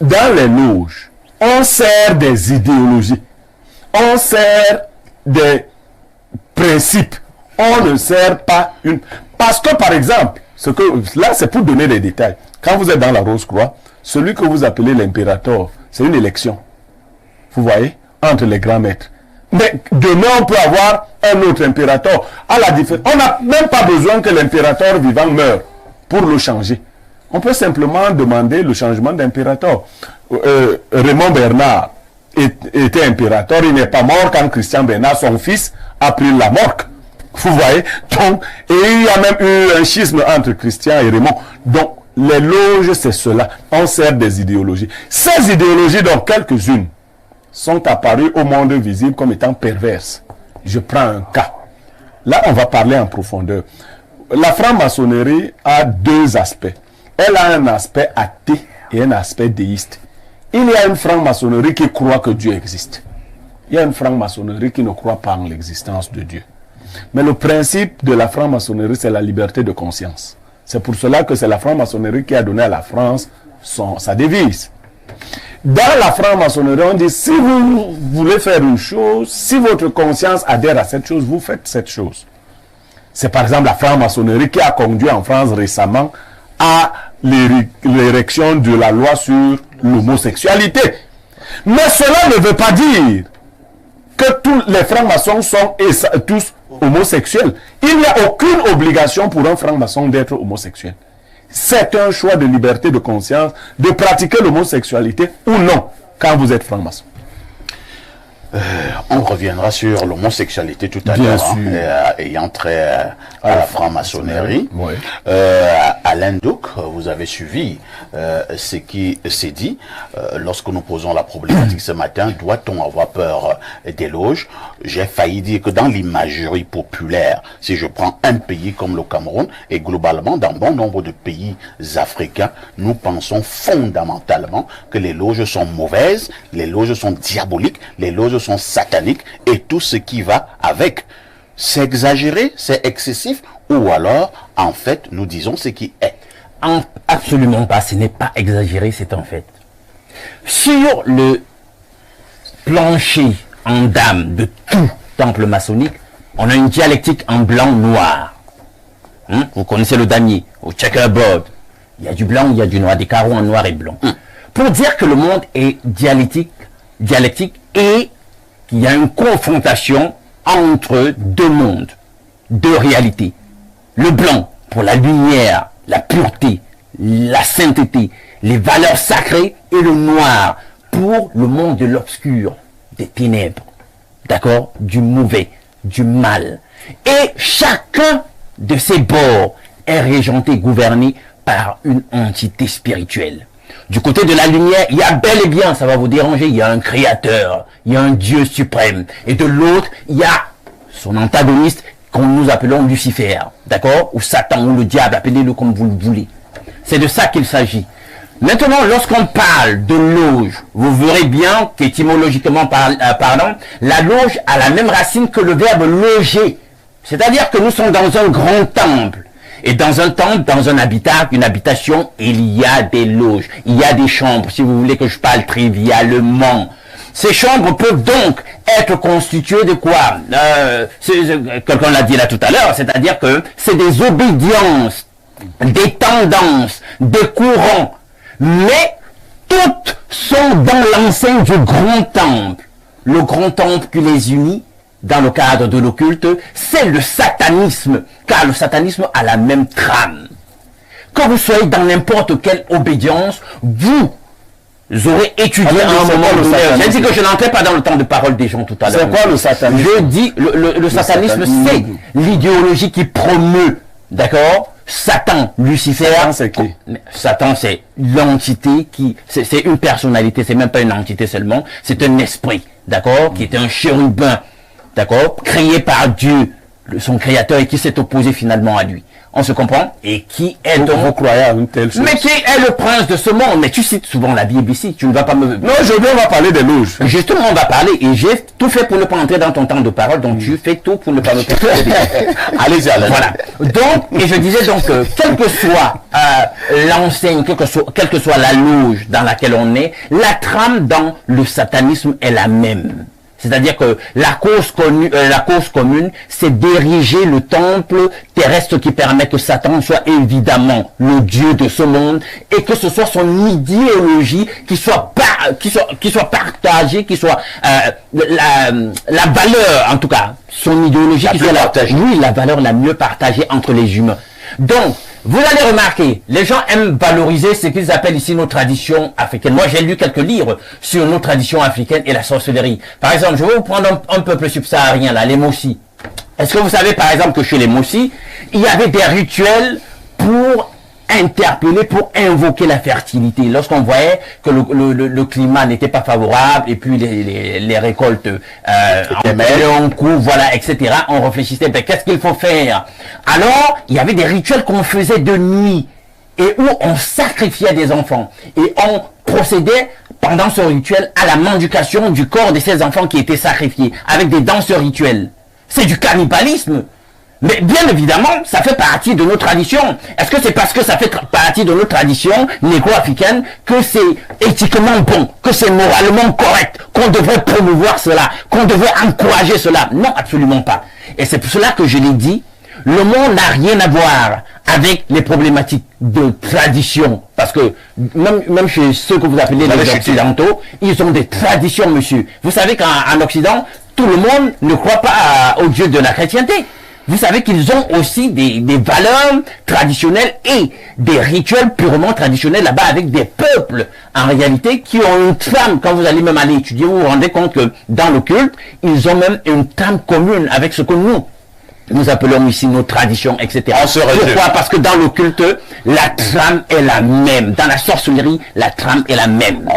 dans les loges, on sert des idéologies, on sert des principes, on ne sert pas une... Parce que, par exemple, là, c'est pour donner des détails. Quand vous êtes dans la Rose-Croix, celui que vous appelez l'impérateur, c'est une élection. Vous voyez, entre les grands maîtres. Mais demain, on peut avoir un autre impérateur. On n'a même pas besoin que l'impérateur vivant meure pour le changer. On peut simplement demander le changement d'impérateur. Raymond Bernard était impérateur. Il n'est pas mort quand Christian Bernard, son fils, a pris la morgue. Vous voyez. Donc, et il y a même eu un schisme entre Christian et Raymond. Donc, les loges, c'est cela. On sert des idéologies. Ces idéologies, dont quelques-unes, sont apparues au monde visible comme étant perverses. Je prends un cas. Là, on va parler en profondeur. La franc-maçonnerie a deux aspects. Elle a un aspect athée et un aspect déiste. Il y a une franc-maçonnerie qui croit que Dieu existe. Il y a une franc-maçonnerie qui ne croit pas en l'existence de Dieu. Mais le principe de la franc-maçonnerie, c'est la liberté de conscience. C'est pour cela que c'est la franc-maçonnerie qui a donné à la France sa devise. Dans la franc-maçonnerie, on dit, si vous voulez faire une chose, si votre conscience adhère à cette chose, vous faites cette chose. C'est par exemple la franc-maçonnerie qui a conduit en France récemment à l'érection de la loi sur l'homosexualité. Mais cela ne veut pas dire que tous les francs-maçons sont tous homosexuels. Il n'y a aucune obligation pour un franc-maçon d'être homosexuel. C'est un choix de liberté de conscience de pratiquer l'homosexualité ou non quand vous êtes franc-maçon. On reviendra sur l'homosexualité tout à l'heure, ayant trait à la franc-maçonnerie. Oui. Alain Douc, vous avez suivi ce qui s'est dit lorsque nous posons la problématique ce matin. Doit-on avoir peur des loges? J'ai failli dire que dans l'imagerie populaire, si je prends un pays comme le Cameroun et globalement dans bon nombre de pays africains, nous pensons fondamentalement que les loges sont mauvaises, les loges sont diaboliques, les loges sont sataniques et tout ce qui va avec. C'est exagéré, c'est excessif, ou alors, en fait, nous disons ce qui est. Absolument pas, ce n'est pas exagéré, c'est en fait. Sur le plancher en dame de tout temple maçonnique, on a une dialectique en blanc-noir. Vous connaissez le damier, au checkerboard. Il y a du blanc, il y a du noir, des carreaux en noir et blanc. Pour dire que le monde est dialectique et qu'il y a une confrontation entre deux mondes, deux réalités. Le blanc pour la lumière, la pureté, la sainteté, les valeurs sacrées, et le noir pour le monde de l'obscur, des ténèbres, d'accord, du mauvais, du mal. Et chacun de ces bords est régenté, gouverné par une entité spirituelle. Du côté de la lumière, il y a bel et bien, ça va vous déranger, il y a un créateur, il y a un Dieu suprême. Et de l'autre, il y a son antagoniste, qu'on nous appelons Lucifer, d'accord, ou Satan, ou le diable, appelez-le comme vous le voulez. C'est de ça qu'il s'agit. Maintenant, lorsqu'on parle de loge, vous verrez bien qu'étymologiquement parlant, la loge a la même racine que le verbe loger. C'est-à-dire que nous sommes dans un grand temple. Et dans un temple, dans un habitat, une habitation, il y a des loges, il y a des chambres, si vous voulez que je parle trivialement. Ces chambres peuvent donc être constituées de quoi? Quelqu'un l'a dit là tout à l'heure, c'est-à-dire que c'est des obédiences, des tendances, des courants, mais toutes sont dans l'enceinte du grand temple. Le grand temple qui les unit, dans le cadre de l'occulte, c'est le satanisme, car le satanisme a la même trame. Que vous soyez dans n'importe quelle obédience, vous aurez étudié à un moment donné. J'ai dit que je n'entrais pas dans le temps de parole des gens tout à l'heure. C'est quoi le satanisme? Je dis, le satanisme, c'est l'idéologie qui promeut, d'accord, Satan, Lucifer. Satan, c'est qui? Satan, c'est l'entité qui, c'est une personnalité, c'est même pas une entité seulement, c'est un esprit, d'accord, qui est un chérubin, d'accord, créé par Dieu, son créateur et qui s'est opposé finalement à lui. On se comprend? Et qui est donc... Vous croyez à une telle chose? Mais qui est le prince de ce monde? Mais tu cites souvent la Bible ici, tu ne vas pas me... Non, aujourd'hui on va parler des loges. Justement, on va parler, et j'ai tout fait pour ne pas entrer dans ton temps de parole, donc tu fais tout pour ne pas me perturber. Allez-y, Alain. Voilà. Donc, et je disais donc, quelle que soit l'enseigne, quelle que soit la loge dans laquelle on est, la trame dans le satanisme est la même. C'est-à-dire que la cause commune, c'est d'ériger le temple terrestre qui permet que Satan soit évidemment le Dieu de ce monde et que ce soit son idéologie qui soit partagée, qui soit la valeur, en tout cas, son idéologie qui soit la valeur la mieux partagée entre les humains. Donc, vous allez remarquer, les gens aiment valoriser ce qu'ils appellent ici nos traditions africaines. Moi, j'ai lu quelques livres sur nos traditions africaines et la sorcellerie. Par exemple, je vais vous prendre un peuple subsaharien, là, les Mossi. Est-ce que vous savez, par exemple, que chez les Mossi, il y avait des rituels pour interpeller, pour invoquer la fertilité. Lorsqu'on voyait que le climat n'était pas favorable et puis les récoltes en cours, voilà, etc., on réfléchissait, ben, qu'est-ce qu'il faut faire? Alors, il y avait des rituels qu'on faisait de nuit et où on sacrifiait des enfants et on procédait pendant ce rituel à la mendication du corps de ces enfants qui étaient sacrifiés avec des danses rituelles. C'est du cannibalisme. Mais bien évidemment, ça fait partie de nos traditions. Est-ce que c'est parce que ça fait partie de nos traditions négro-africaines que c'est éthiquement bon, que c'est moralement correct, qu'on devrait promouvoir cela, qu'on devrait encourager cela? Non, absolument pas. Et c'est pour cela que je l'ai dit, le monde n'a rien à voir avec les problématiques de tradition. Parce que même chez ceux que vous appelez les occidentaux, ils ont des traditions, monsieur. Vous savez qu'en Occident, tout le monde ne croit pas au Dieu de la chrétienté. Vous savez qu'ils ont aussi des valeurs traditionnelles et des rituels purement traditionnels là-bas avec des peuples, en réalité, qui ont une trame. Quand vous allez même aller étudier, vous vous rendez compte que dans le culte, ils ont même une trame commune avec ce que nous appelons ici nos traditions, etc. Pourquoi? Parce que dans le culte, la trame est la même. Dans la sorcellerie, la trame est la même.